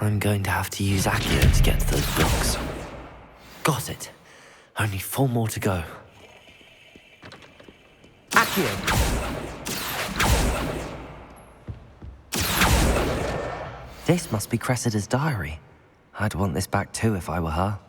I'm going to have to use Accio to get to those blocks. Got it. Only 4 more to go. Accio! This must be Cressida's diary. I'd want this back too if I were her.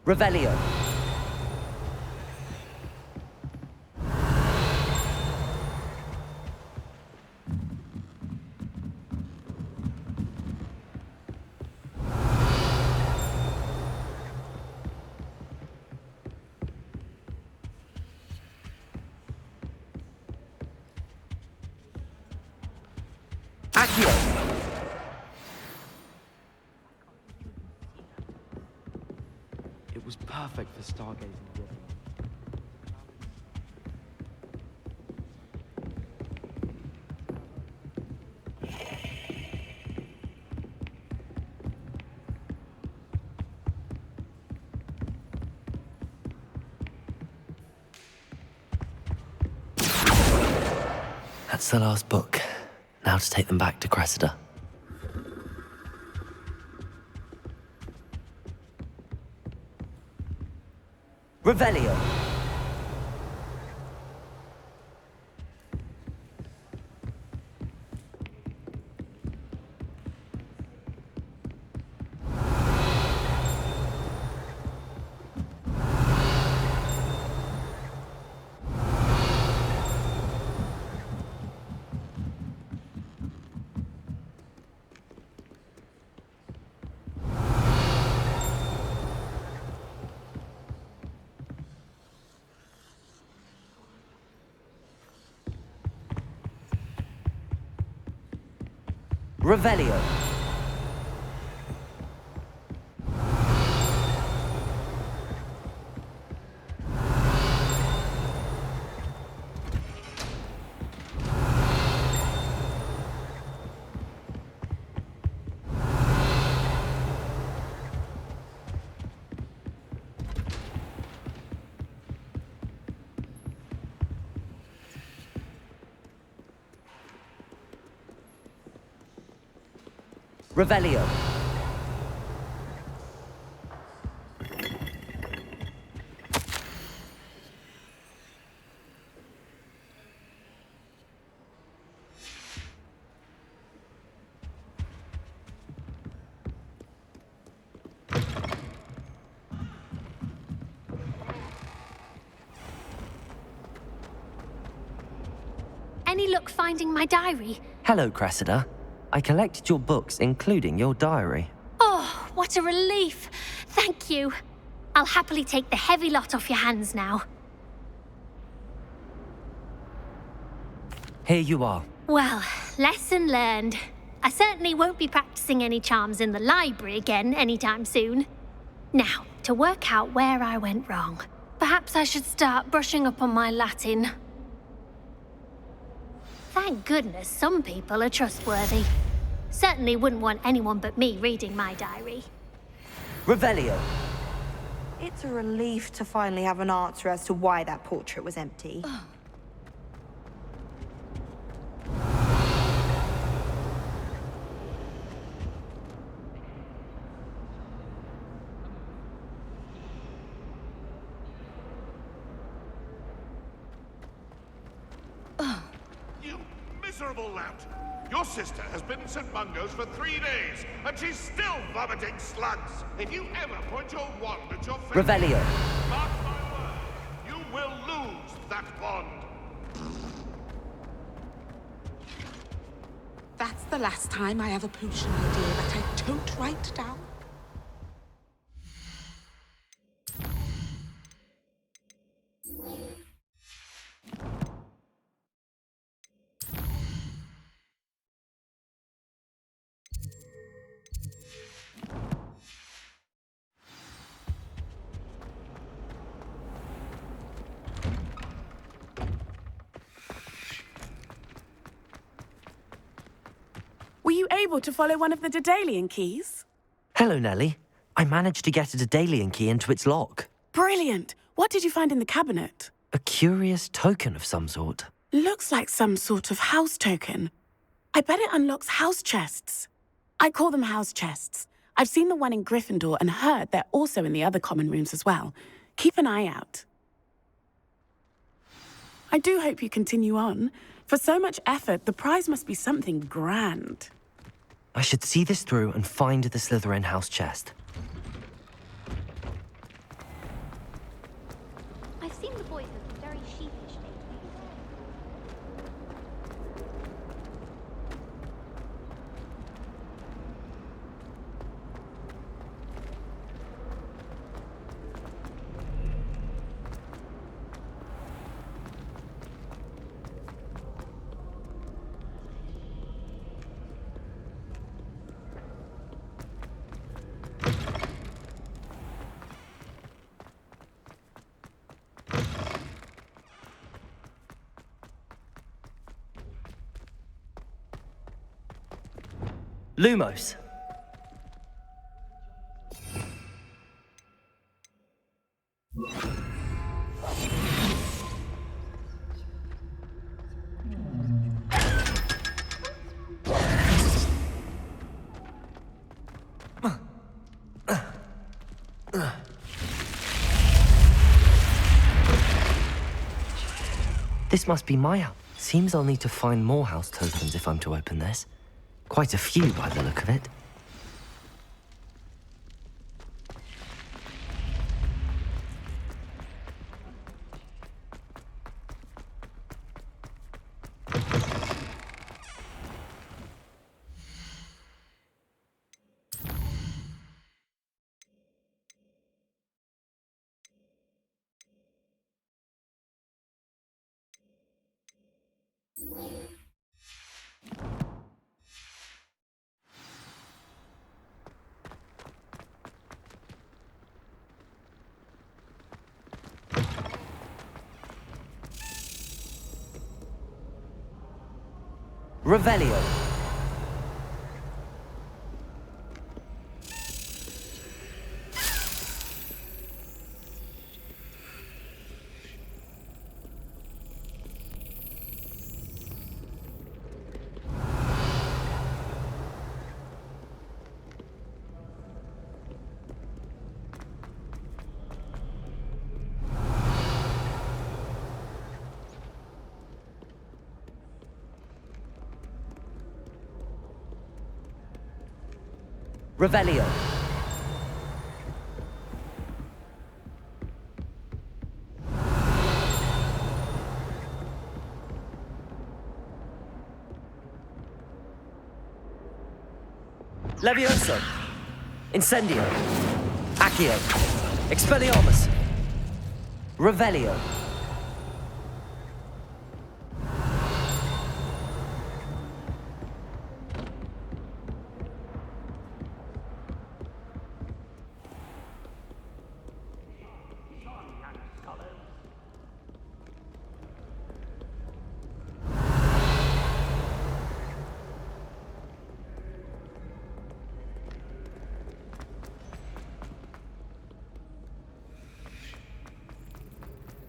Revelio. Accio. It was perfect for stargazing. That's the last book. Now to take them back to Cressida. Revelio. Revelio. Revelio. Any luck finding my diary? Hello, Cressida. I collected your books, including your diary. Oh, what a relief. Thank you. I'll happily take the heavy lot off your hands now. Here you are. Well, lesson learned. I certainly won't be practicing any charms in the library again anytime soon. Now, to work out where I went wrong. Perhaps I should start brushing up on my Latin. Thank goodness some people are trustworthy. Certainly wouldn't want anyone but me reading my diary. Revelio. It's a relief to finally have an answer as to why that portrait was empty. You miserable lout! Your sister has been in St. Mungo's for 3 days, and she's still vomiting slugs! If you ever point your wand at your face... Revelio. Mark my word, you will lose that bond! That's the last time I have a potion idea that I don't write down. Were you able to follow one of the Daedalian keys? Hello, Nellie. I managed to get a Daedalian key into its lock. Brilliant! What did you find in the cabinet? A curious token of some sort. Looks like some sort of house token. I bet it unlocks house chests. I call them house chests. I've seen the one in Gryffindor and heard they're also in the other common rooms as well. Keep an eye out. I do hope you continue on. For so much effort, the prize must be something grand. I should see this through and find the Slytherin house chest. I've seen the boys looking very sheepish lately. Lumos. This must be my house. Seems I'll need to find more house tokens if I'm to open this. Quite a few by the look of it. Revelio. Revelio. Levioso. Incendio. Accio. Expelliarmus. Revelio.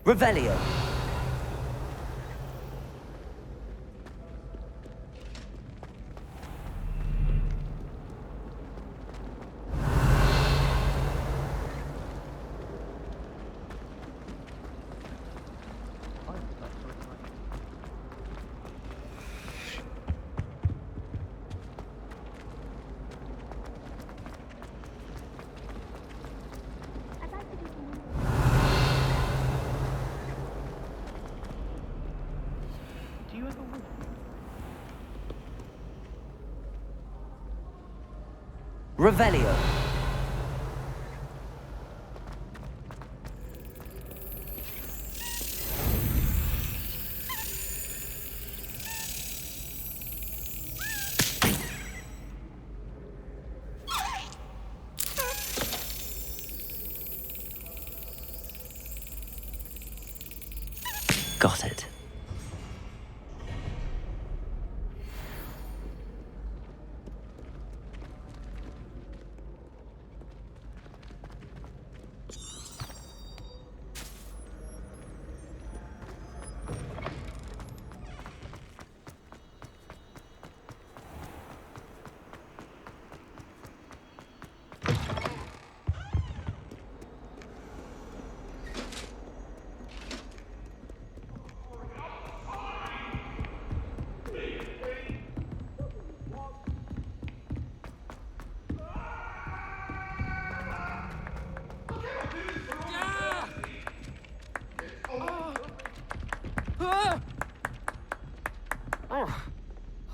Revelio. Revelio. Got it.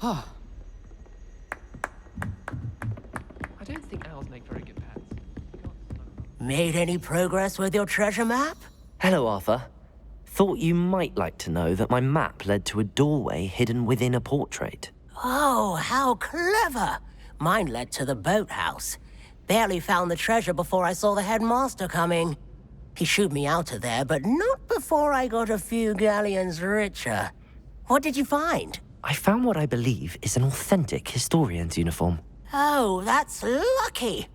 I don't think owls make very good pets. Made any progress with your treasure map? Hello, Arthur. Thought you might like to know that my map led to a doorway hidden within a portrait. Oh, how clever! Mine led to the boathouse. Barely found the treasure before I saw the headmaster coming. He shooed me out of there, but not before I got a few galleons richer. What did you find? I found what I believe is an authentic historian's uniform. Oh, that's lucky.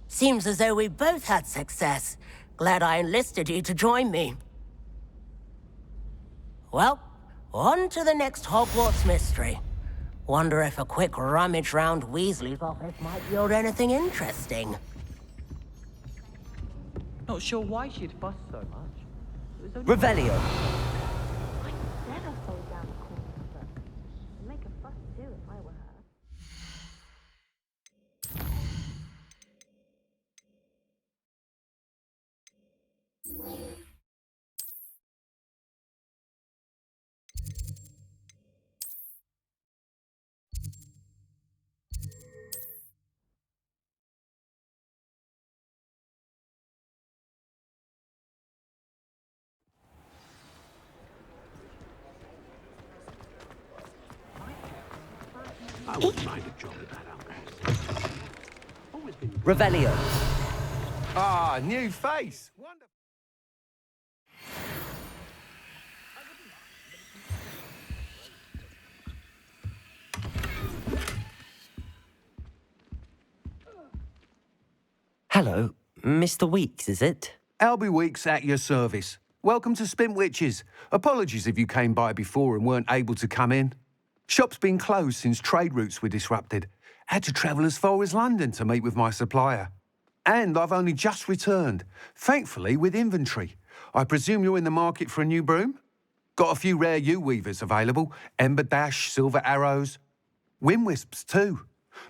Seems as though we both had success. Glad I enlisted you to join me. Well, on to the next Hogwarts mystery. Wonder if a quick rummage round Weasley's office might yield anything interesting. Not sure why she'd fuss so much. Revelio. I wouldn't mind a job at that, Revelio. Ah, new face. Wonderful. Hello, Mr. Weeks, is it? Albie Weeks at your service. Welcome to Spintwitches. Apologies if you came by before and weren't able to come in. Shop's been closed since trade routes were disrupted. Had to travel as far as London to meet with my supplier. And I've only just returned, thankfully with inventory. I presume you're in the market for a new broom? Got a few rare yew-weavers available. Ember Dash, Silver Arrows. Wind-wisps too.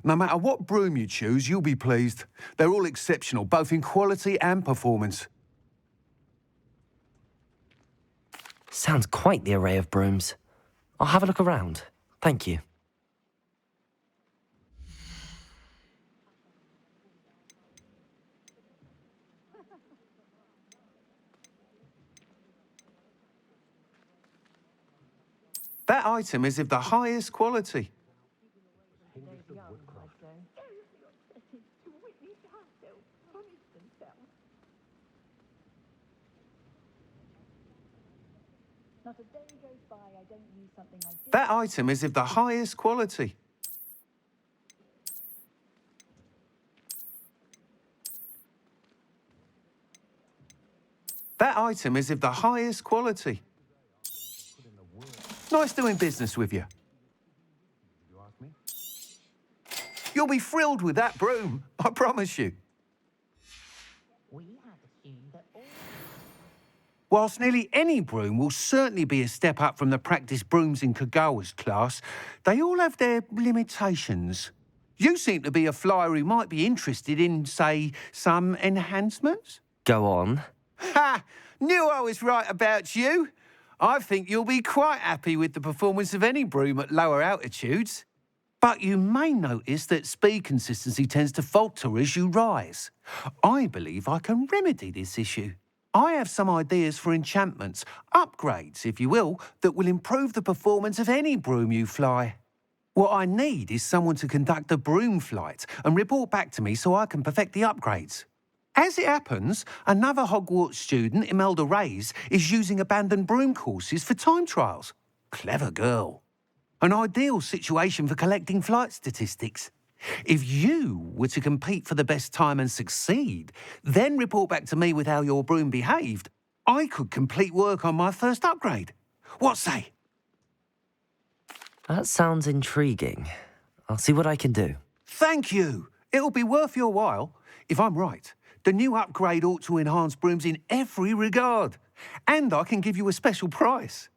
No matter what broom you choose, you'll be pleased. They're all exceptional, both in quality and performance. Sounds quite the array of brooms. I'll have a look around. Thank you. That item is of the highest quality. That item is of the highest quality. That item is of the highest quality. Nice doing business with you. You'll be thrilled with that broom, I promise you. Whilst nearly any broom will certainly be a step up from the practice brooms in Kagawa's class, they all have their limitations. You seem to be a flyer who might be interested in, say, some enhancements? Go on. Ha! Knew I was right about you. I think you'll be quite happy with the performance of any broom at lower altitudes. But you may notice that speed consistency tends to falter as you rise. I believe I can remedy this issue. I have some ideas for enchantments, upgrades, if you will, that will improve the performance of any broom you fly. What I need is someone to conduct a broom flight and report back to me so I can perfect the upgrades. As it happens, another Hogwarts student, Imelda Reyes, is using abandoned broom courses for time trials. Clever girl. An ideal situation for collecting flight statistics. If you were to compete for the best time and succeed, then report back to me with how your broom behaved, I could complete work on my first upgrade. What say? That sounds intriguing. I'll see what I can do. Thank you. It'll be worth your while. If I'm right, the new upgrade ought to enhance brooms in every regard. And I can give you a special price.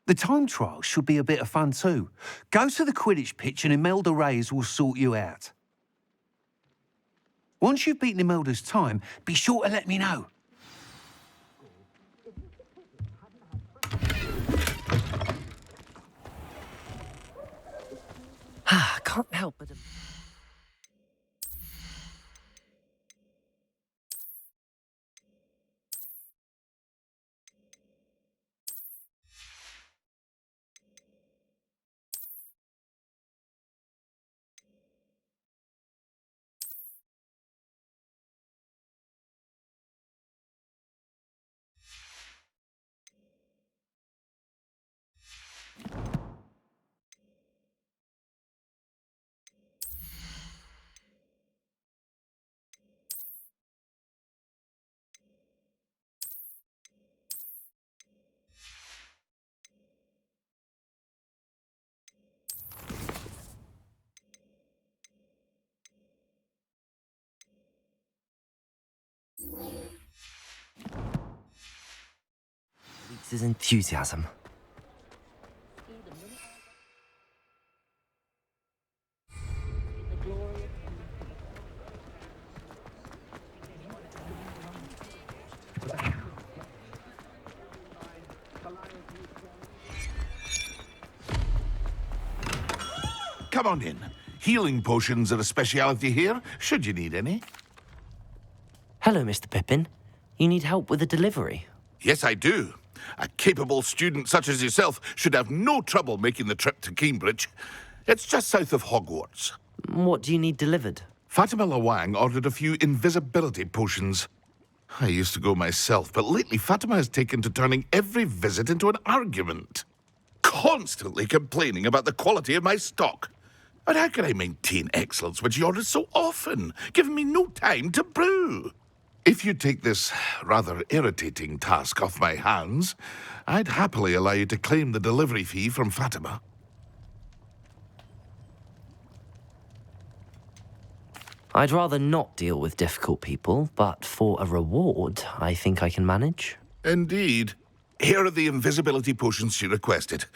The time trial should be a bit of fun too. Go to the Quidditch pitch and Imelda Reyes will sort you out. Once you've beaten Imelda's time, be sure to let me know. can't help but... His enthusiasm. Come on in. Healing potions are a speciality here, should you need any. Hello, Mr. Pippin. You need help with a delivery? Yes, I do. A capable student such as yourself should have no trouble making the trip to Cambridge. It's just south of Hogwarts. What do you need delivered? Fatima Lawang ordered a few invisibility potions. I used to go myself, but lately Fatima has taken to turning every visit into an argument. Constantly complaining about the quality of my stock. But how can I maintain excellence when she orders so often, giving me no time to brew? If you take this rather irritating task off my hands, I'd happily allow you to claim the delivery fee from Fatima. I'd rather not deal with difficult people, but for a reward, I think I can manage. Indeed. Here are the invisibility potions she requested.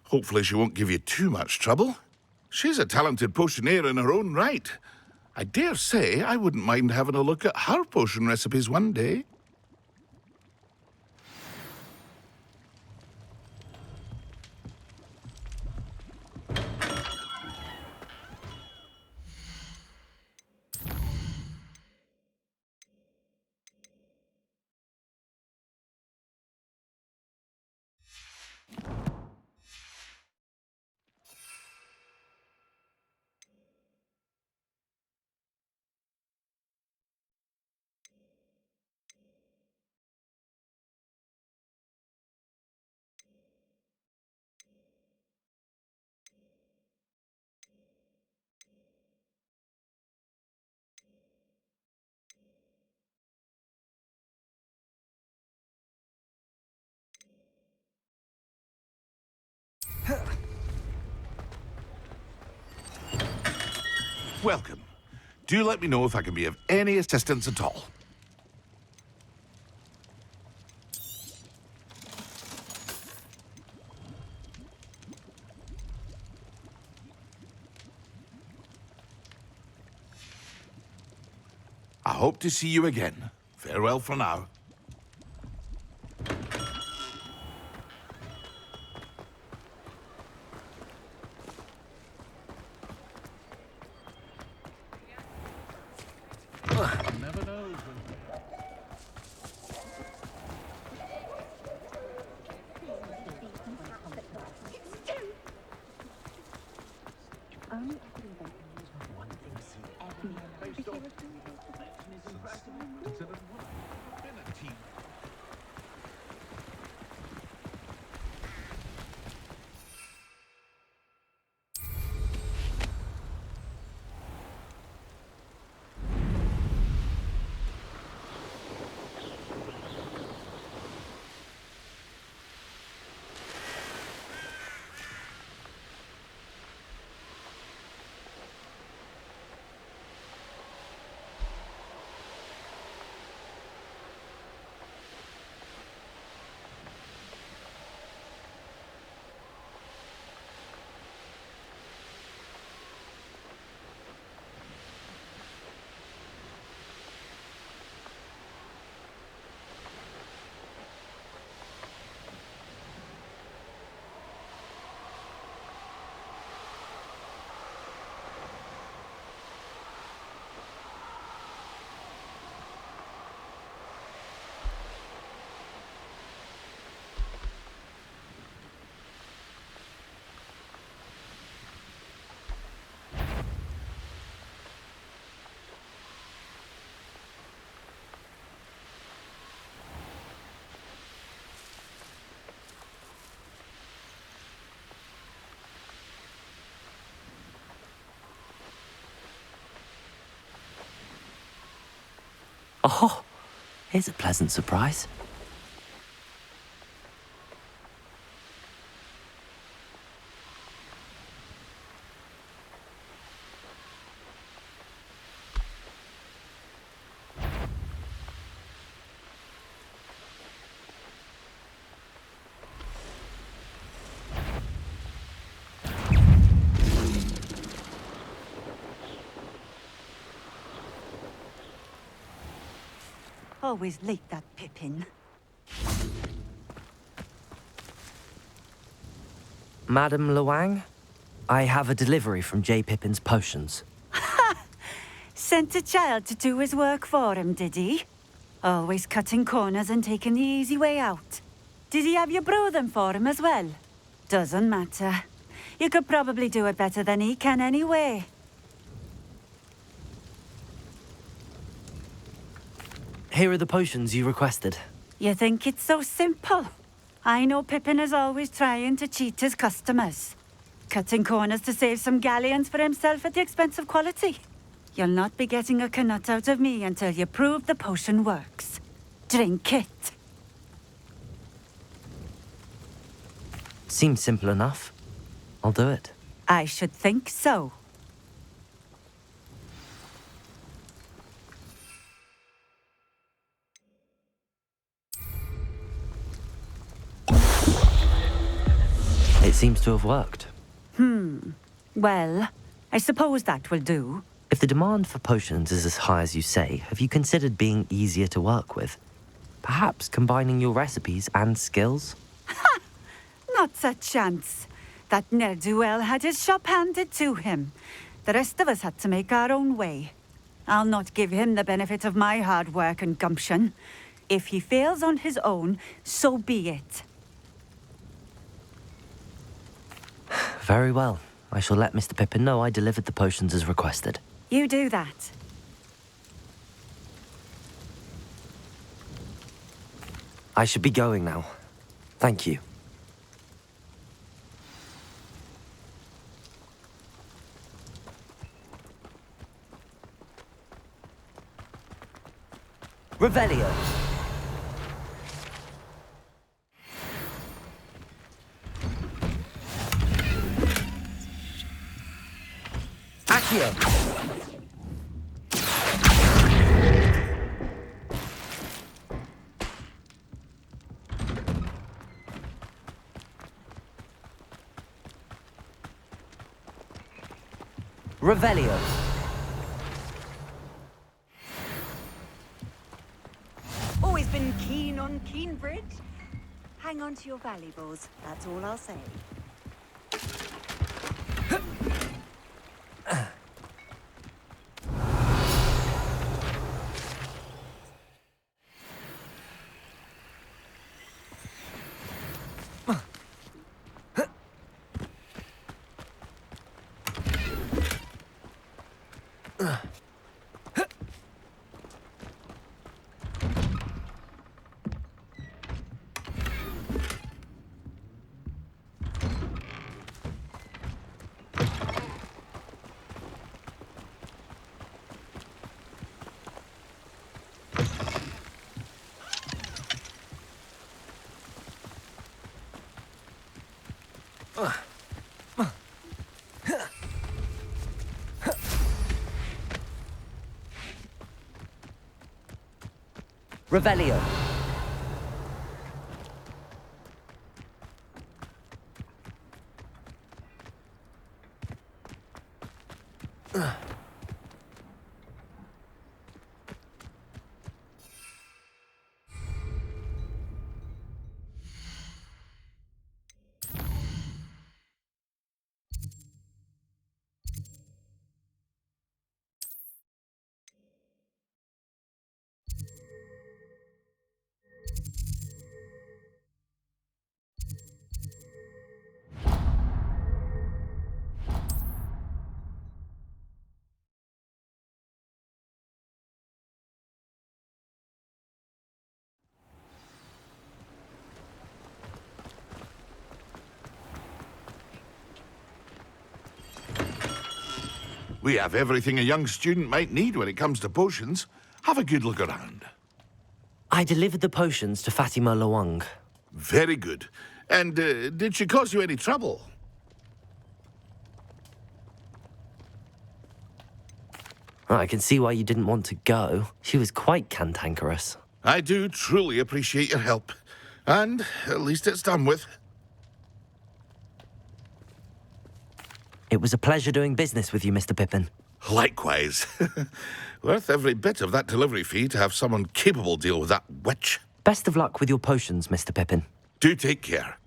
Hopefully she won't give you too much trouble. She's a talented potioneer in her own right. I dare say I wouldn't mind having a look at her potion recipes one day. Welcome. Do let me know if I can be of any assistance at all. I hope to see you again. Farewell for now. Oh, here's a pleasant surprise. Always late, that Pippin. Madam Luang, I have a delivery from J. Pippin's potions. Sent a child to do his work for him, did he? Always cutting corners and taking the easy way out. Did he have you brew them for him as well? Doesn't matter. You could probably do it better than he can anyway. Here are the potions you requested. You think it's so simple? I know Pippin is always trying to cheat his customers. Cutting corners to save some galleons for himself at the expense of quality. You'll not be getting a canut out of me until you prove the potion works. Drink it. Seems simple enough. I'll do it. I should think so. It seems to have worked. Well, I suppose that will do. If the demand for potions is as high as you say, have you considered being easier to work with? Perhaps combining your recipes and skills? Not a chance. That ne'er-do-well had his shop handed to him. The rest of us had to make our own way. I'll not give him the benefit of my hard work and gumption. If he fails on his own, so be it. Very well. I shall let Mr. Pippin know I delivered the potions as requested. You do that. I should be going now. Thank you. Revelio. Accio. Revelio. Always been keen on Keenbridge? Hang on to your valuables, that's all I'll say. Revelio. We have everything a young student might need when it comes to potions. Have a good look around. I delivered the potions to Fatima Luang. Very good. And did she cause you any trouble? I can see why you didn't want to go. She was quite cantankerous. I do truly appreciate your help. And at least it's done with. It was a pleasure doing business with you, Mr. Pippin. Likewise. Worth every bit of that delivery fee to have someone capable deal with that witch. Best of luck with your potions, Mr. Pippin. Do take care.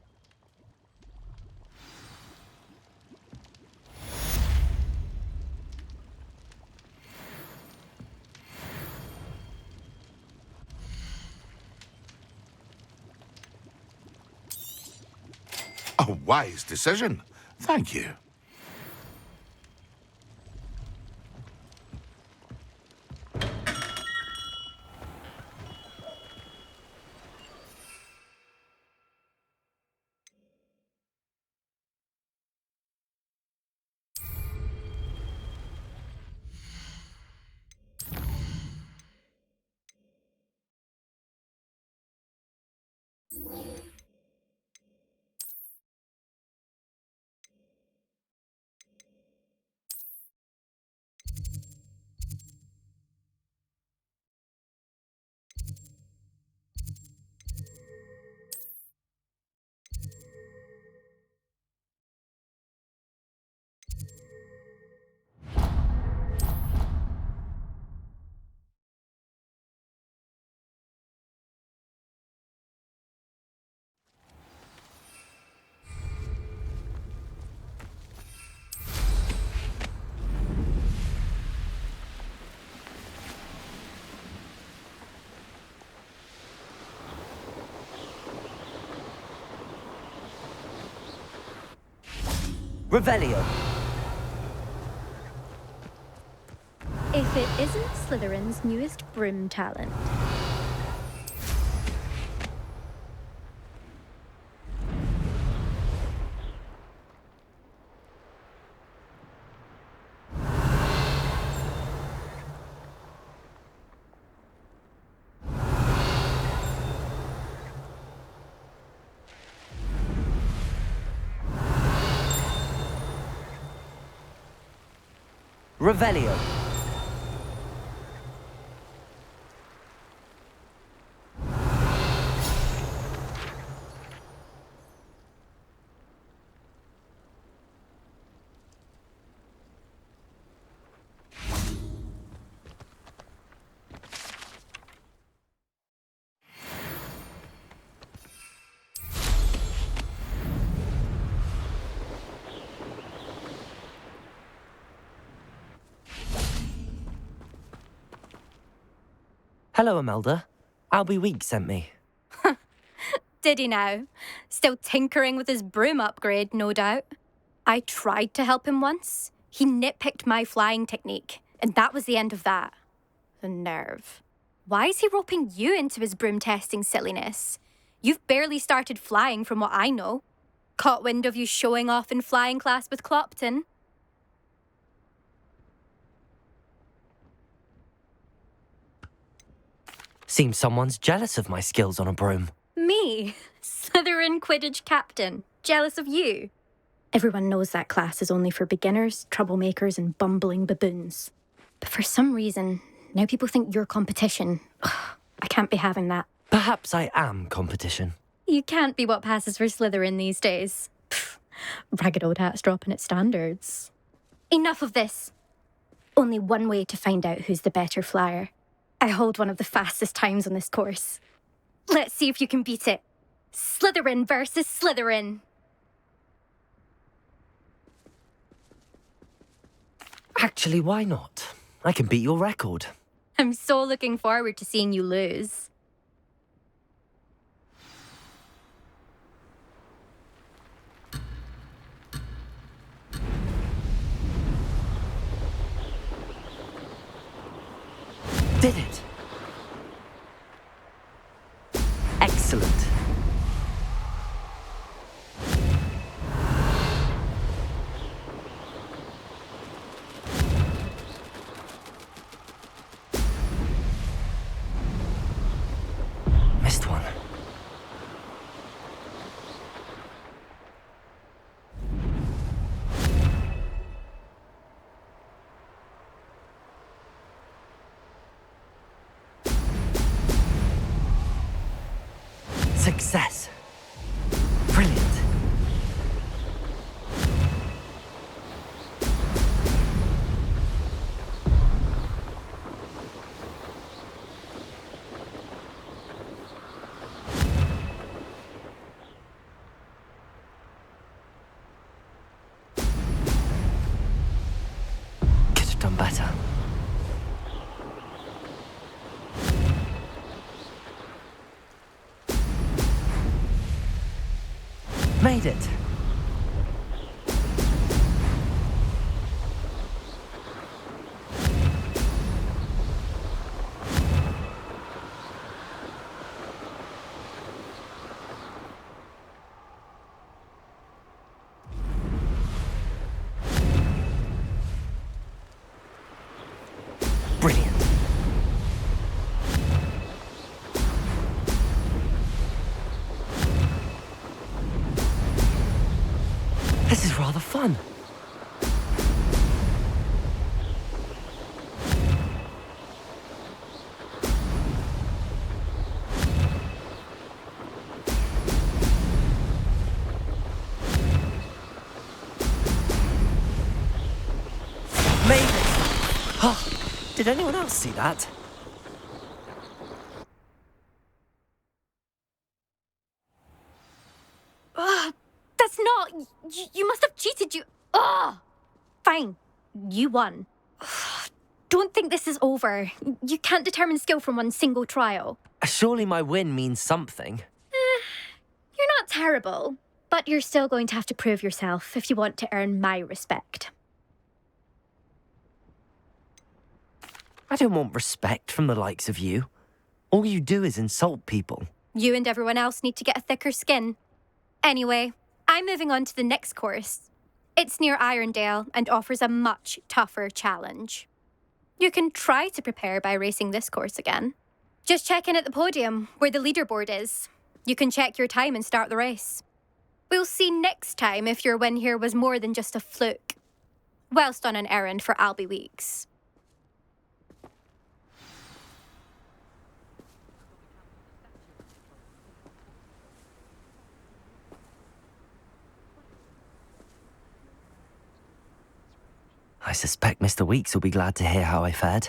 A wise decision. Thank you. Revelio. If it isn't Slytherin's newest broom talent. Revelio. Hello, Imelda. Albie Week sent me. Did he now? Still tinkering with his broom upgrade, no doubt. I tried to help him once. He nitpicked my flying technique, and that was the end of that. The nerve. Why is he roping you into his broom testing silliness? You've barely started flying from what I know. Caught wind of you showing off in flying class with Clopton. Seems someone's jealous of my skills on a broom. Me? Slytherin Quidditch captain. Jealous of you? Everyone knows that class is only for beginners, troublemakers, and bumbling baboons. But for some reason, now people think you're competition. Ugh, I can't be having that. Perhaps I am competition. You can't be what passes for Slytherin these days. Pfft, ragged old hat's dropping its standards. Enough of this. Only one way to find out who's the better flyer. I hold one of the fastest times on this course. Let's see if you can beat it. Slytherin versus Slytherin. Actually, why not? I can beat your record. I'm so looking forward to seeing you lose. Did it! Excellent. Success. Brilliant. Could have done better. Made it. Brilliant. This is rather fun. Made it! Oh, did anyone else see that? That's not... You must have cheated, you... Ugh! Fine. You won. Don't think this is over. You can't determine skill from one single trial. Surely my win means something. You're not terrible, but you're still going to have to prove yourself if you want to earn my respect. I don't want respect from the likes of you. All you do is insult people. You and everyone else need to get a thicker skin. Anyway, I'm moving on to the next course. It's near Irondale and offers a much tougher challenge. You can try to prepare by racing this course again. Just check in at the podium, where the leaderboard is. You can check your time and start the race. We'll see next time if your win here was more than just a fluke. Whilst on an errand for Albie Weeks. I suspect Mr. Weeks will be glad to hear how I fared.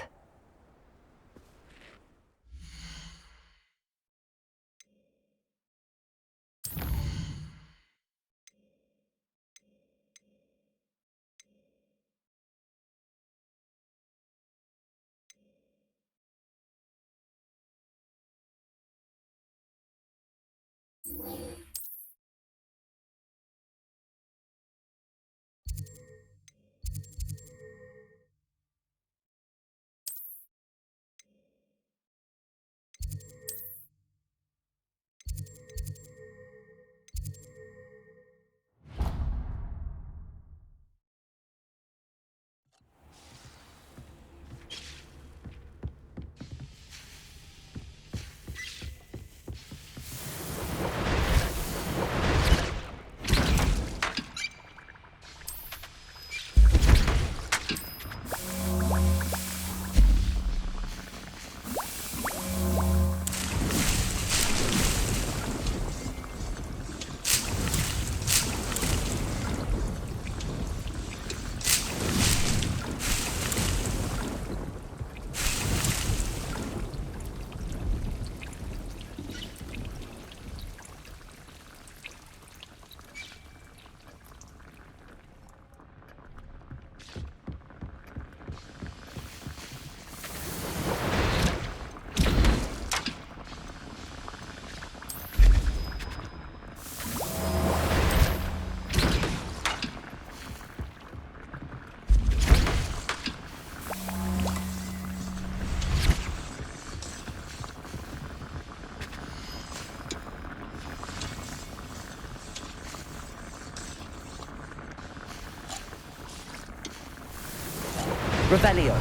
Revelio.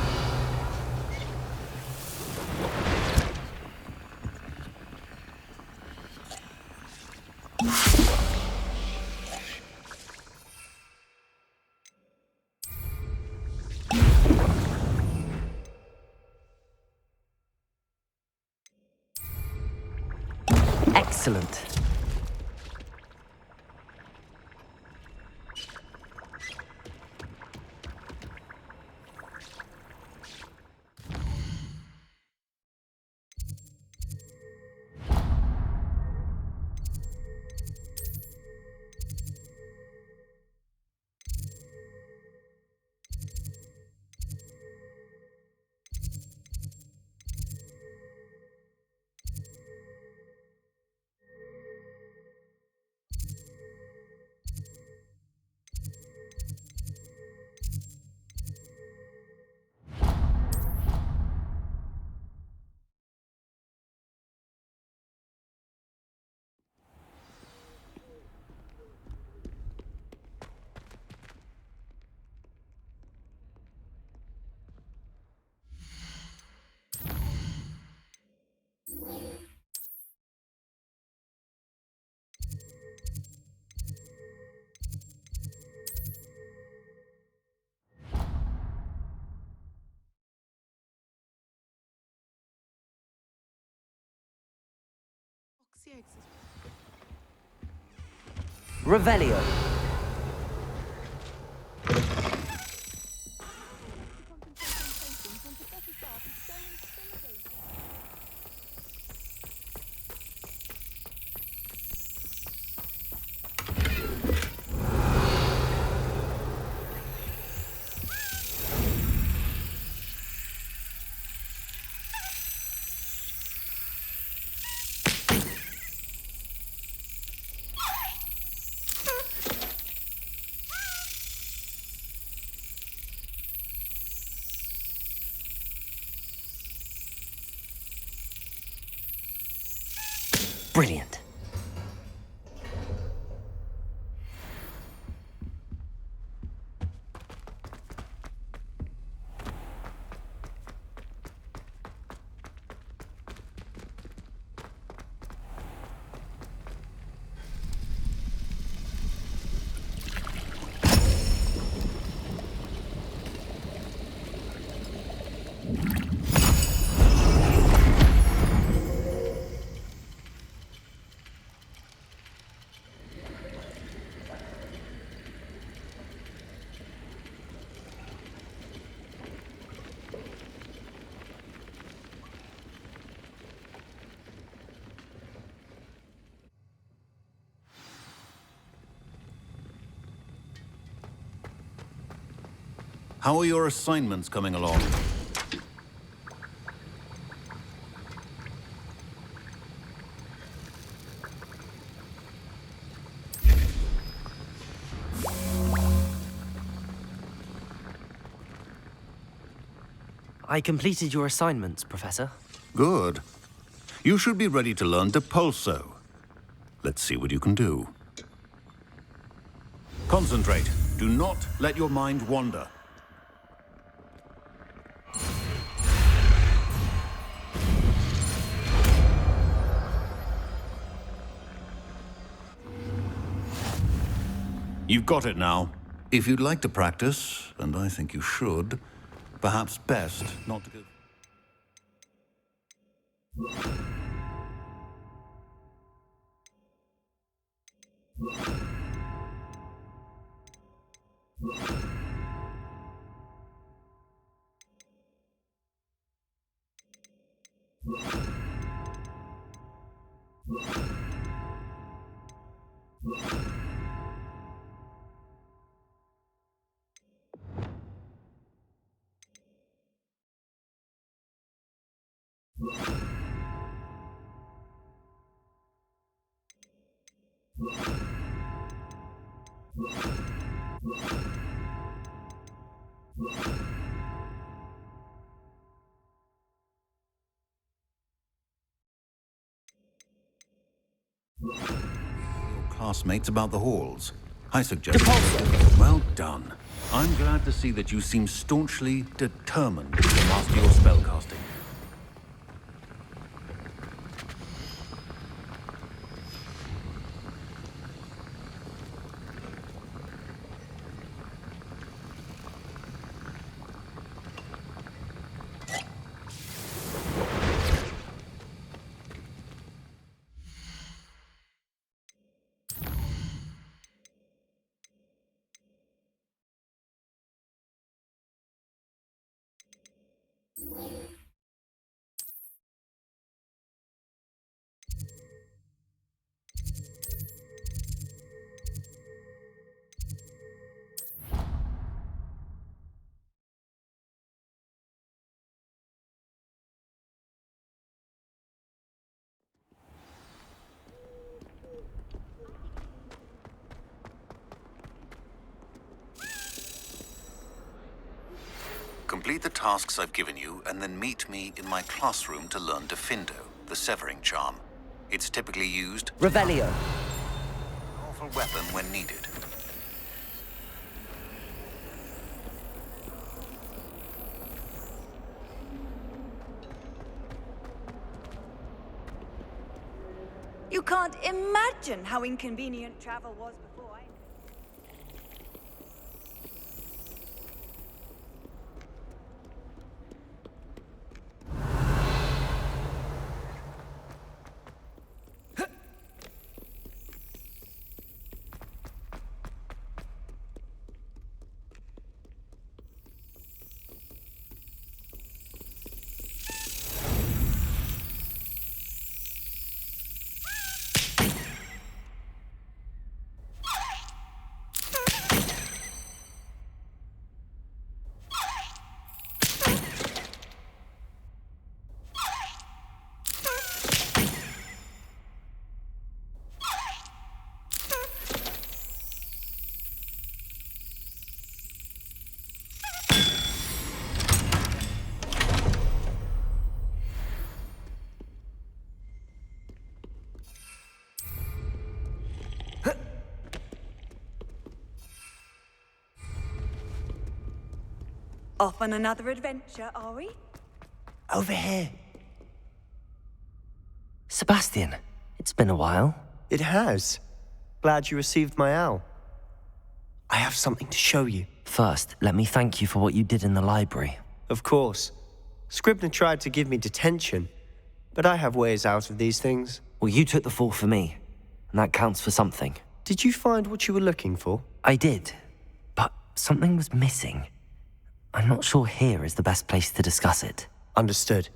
Excellent. Revelio. Brilliant. How are your assignments coming along? I completed your assignments, Professor. Good. You should be ready to learn Depulso. Let's see what you can do. Concentrate. Do not let your mind wander. You've got it now. If you'd like to practice, and I think you should, perhaps best not to go... Classmates about the halls. I suggest... Well done. I'm glad to see that you seem staunchly determined to master your spellcasting. Complete the tasks I've given you, and then meet me in my classroom to learn Defindo, the severing charm. It's typically used... Revelio. Powerful weapon when needed. You can't imagine how inconvenient travel was before I... Off on another adventure, are we? Over here. Sebastian, it's been a while. It has. Glad you received my owl. I have something to show you. First, let me thank you for what you did in the library. Of course. Scribner tried to give me detention, but I have ways out of these things. Well, you took the fall for me, and that counts for something. Did you find what you were looking for? I did, but something was missing. I'm not sure here is the best place to discuss it. Understood.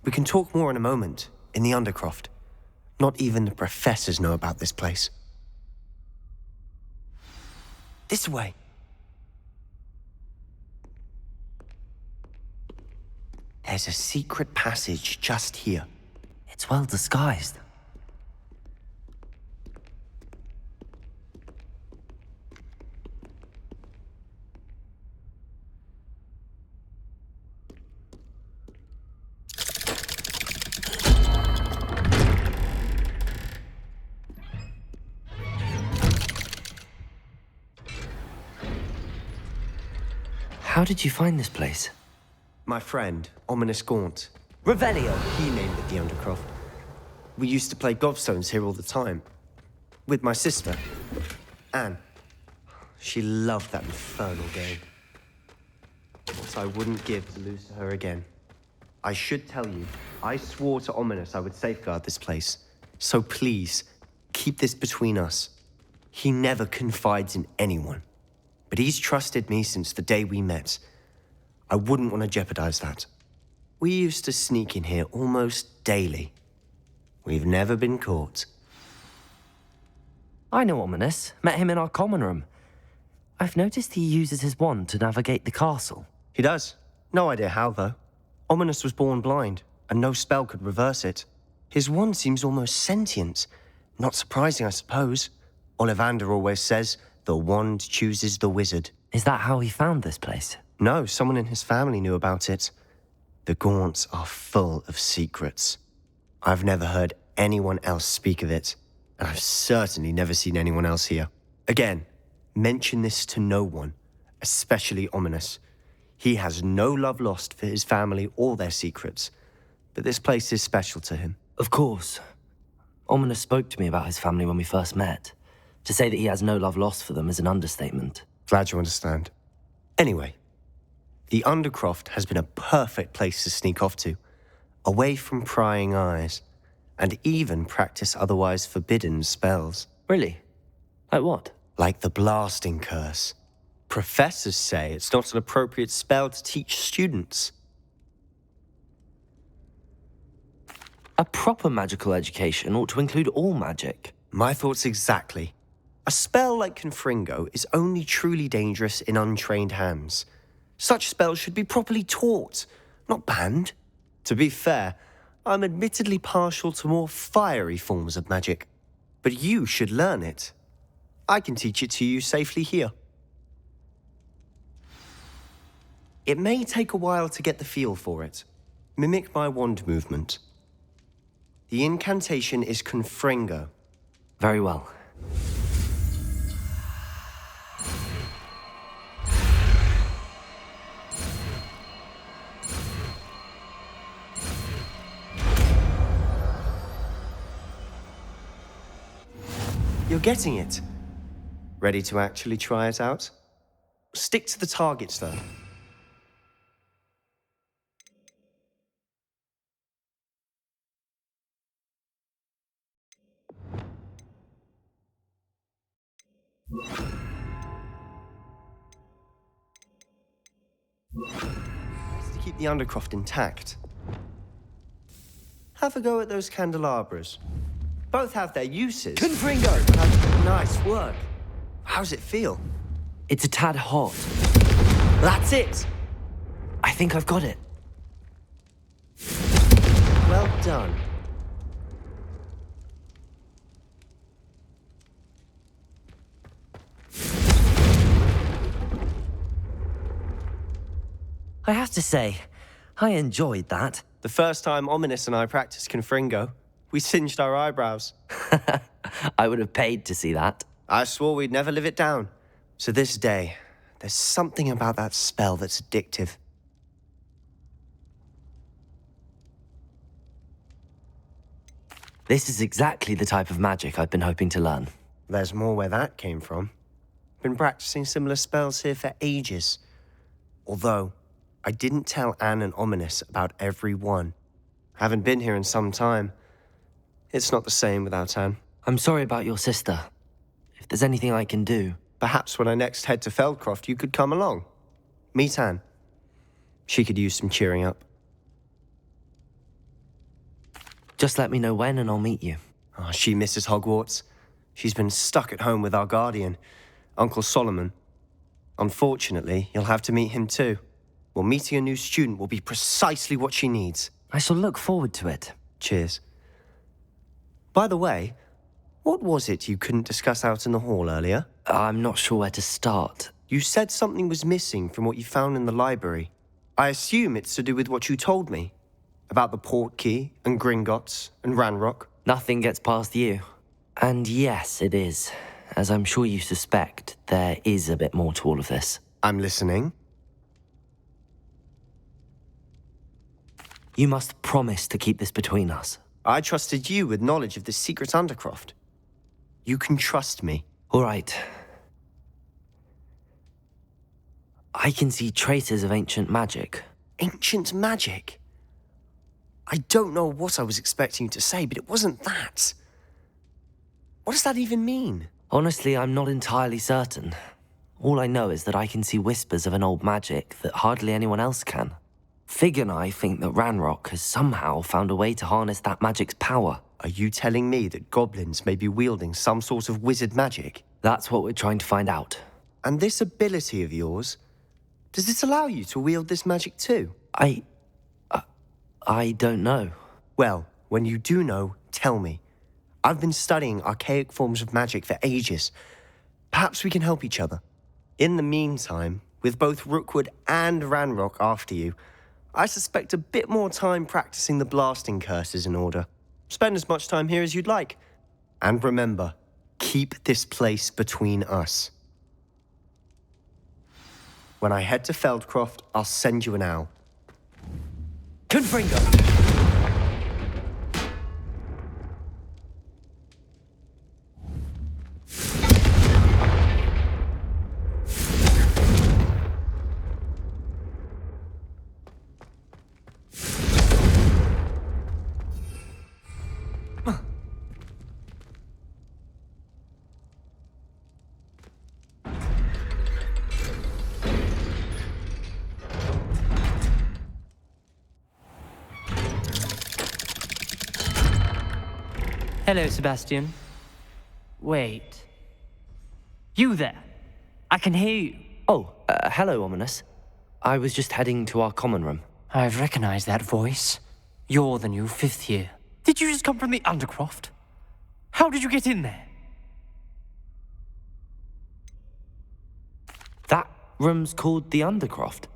We can talk more in a moment, in the Undercroft. Not even the professors know about this place. This way. There's a secret passage just here. It's well disguised. How did you find this place? My friend, Ominous Gaunt. Revelio! He named it the Undercroft. We used to play gobstones here all the time. With my sister, Anne. She loved that infernal game. What I wouldn't give to lose to her again. I should tell you, I swore to Ominous I would safeguard this place. So please, keep this between us. He never confides in anyone. But he's trusted me since the day we met. I wouldn't want to jeopardize that. We used to sneak in here almost daily. We've never been caught. I know Ominous. Met him in our common room. I've noticed he uses his wand to navigate the castle. He does. No idea how, though. Ominous was born blind, and no spell could reverse it. His wand seems almost sentient. Not surprising, I suppose. Ollivander always says, the wand chooses the wizard. Is that how he found this place? No, someone in his family knew about it. The Gaunts are full of secrets. I've never heard anyone else speak of it, and I've certainly never seen anyone else here. Again, mention this to no one, especially Ominous. He has no love lost for his family or their secrets, but this place is special to him. Of course. Ominous spoke to me about his family when we first met. To say that he has no love lost for them is an understatement. Glad you understand. Anyway, the Undercroft has been a perfect place to sneak off to, away from prying eyes, and even practice otherwise forbidden spells. Really? Like what? Like the blasting curse. Professors say it's not an appropriate spell to teach students. A proper magical education ought to include all magic. My thoughts exactly. A spell like Confringo is only truly dangerous in untrained hands. Such spells should be properly taught, not banned. To be fair, I'm admittedly partial to more fiery forms of magic. But you should learn it. I can teach it to you safely here. It may take a while to get the feel for it. Mimic my wand movement. The incantation is Confringo. Very well. You're getting it. Ready to actually try it out? Stick to the targets, though. Nice to keep the Undercroft intact. Have a go at those candelabras. Both have their uses. Confringo! Nice work. How's it feel? It's a tad hot. That's it! I think I've got it. Well done. I have to say, I enjoyed that. The first time Ominous and I practiced Confringo, we singed our eyebrows. I would have paid to see that. I swore we'd never live it down. So this day, there's something about that spell that's addictive. This is exactly the type of magic I've been hoping to learn. There's more where that came from. Been practicing similar spells here for ages. Although, I didn't tell Anne and Ominous about every one. Haven't been here in some time. It's not the same without Anne. I'm sorry about your sister. If there's anything I can do... Perhaps when I next head to Feldcroft, you could come along. Meet Anne. She could use some cheering up. Just let me know when and I'll meet you. Oh, she misses Hogwarts. She's been stuck at home with our guardian, Uncle Solomon. Unfortunately, you'll have to meet him too. Well, meeting a new student will be precisely what she needs. I shall look forward to it. Cheers. By the way, what was it you couldn't discuss out in the hall earlier? I'm not sure where to start. You said something was missing from what you found in the library. I assume it's to do with what you told me. About the Portkey, and Gringotts, and Ranrock. Nothing gets past you. And yes, it is. As I'm sure you suspect, there is a bit more to all of this. I'm listening. You must promise to keep this between us. I trusted you with knowledge of the secret Undercroft. You can trust me. All right. I can see traces of ancient magic. Ancient magic? I don't know what I was expecting you to say, but it wasn't that. What does that even mean? Honestly, I'm not entirely certain. All I know is that I can see whispers of an old magic that hardly anyone else can. Fig and I think that Ranrock has somehow found a way to harness that magic's power. Are you telling me that goblins may be wielding some sort of wizard magic? That's what we're trying to find out. And this ability of yours, does it allow you to wield this magic too? I don't know. Well, when you do know, tell me. I've been studying archaic forms of magic for ages. Perhaps we can help each other. In the meantime, with both Rookwood and Ranrock after you, I suspect a bit more time practicing the blasting curse is in order. Spend as much time here as you'd like. And remember, keep this place between us. When I head to Feldcroft, I'll send you an owl. Confringo! Hello, Sebastian. Wait. You there? I can hear you. Oh, hello, Ominous. I was just heading to our common room. I've recognized that voice. You're the new 5th year. Did you just come from the Undercroft? How did you get in there? That room's called the Undercroft.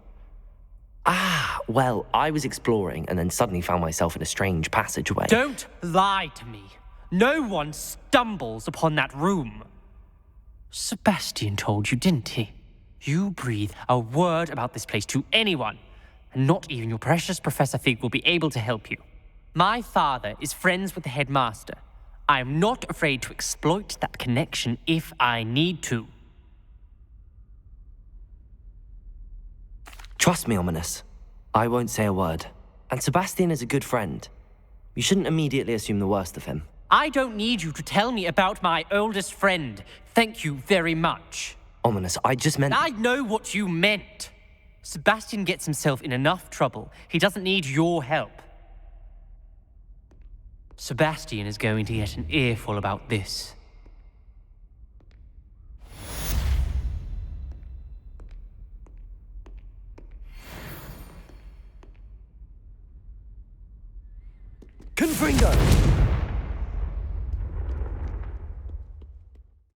Ah, well, I was exploring and then suddenly found myself in a strange passageway. Don't lie to me. No one stumbles upon that room. Sebastian told you, didn't he? You breathe a word about this place to anyone, and not even your precious Professor Fig will be able to help you. My father is friends with the headmaster. I am not afraid to exploit that connection if I need to. Trust me, Ominous. I won't say a word. And Sebastian is a good friend. You shouldn't immediately assume the worst of him. I don't need you to tell me about my oldest friend. Thank you very much. Ominous, I just meant... I know what you meant. Sebastian gets himself in enough trouble. He doesn't need your help. Sebastian is going to get an earful about this. Confringo!